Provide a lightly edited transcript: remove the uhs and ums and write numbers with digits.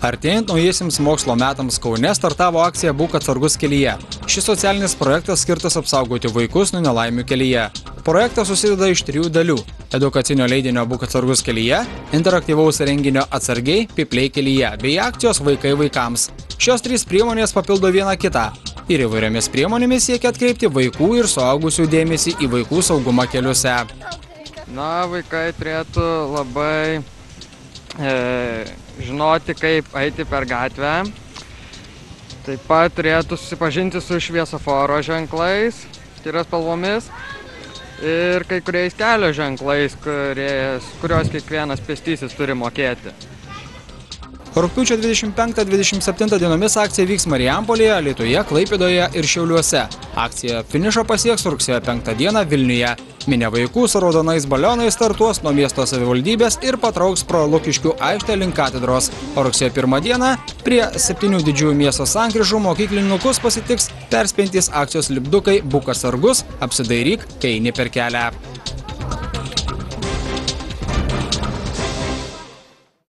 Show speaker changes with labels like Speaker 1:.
Speaker 1: Artėjant naujiesiems mokslo metams Kaune startavo akcija Būk atsargus kelyje. Šis socialinis projektas skirtas apsaugoti vaikus nuo nelaimių kelyje. Projektas susideda iš 3 dalių – edukacinio leidinio Būk atsargus kelyje, interaktyvaus renginio Atsargiai, Pypliai kelyje bei akcijos Vaikai vaikams. Šios 3 priemonės papildo vieną kitą ir įvairiomis priemonėmis siekia atkreipti vaikų ir suaugusių dėmesį į vaikų saugumą keliuose.
Speaker 2: Vaikai turėtų labai žinoti, kaip eiti per gatvę. Taip pat turėtų susipažinti su šviesoforo ženklais, tai yra spalvomis, ir kai kuriais kelio ženklais, kurios kiekvienas pėstysis turi mokėti.
Speaker 1: Rugpjūčio 25-27 dienomis akcija vyks Marijampolėje, Alytuje, Klaipėdoje ir Šiauliuose. Akcija finišą pasieks rugsėjo 5 dieną Vilniuje. Minia vaikų su raudonais balionais startuos nuo miesto savivaldybės ir patrauks pro Lukiškių aikštę link katedros. O rugsėjo 1 dieną prie 7 didžiųjų miesto sankryžų mokyklinukus pasitiks perspėjantys akcijos lipdukai Būk atsargus, apsidairyk, kai eini per kelią.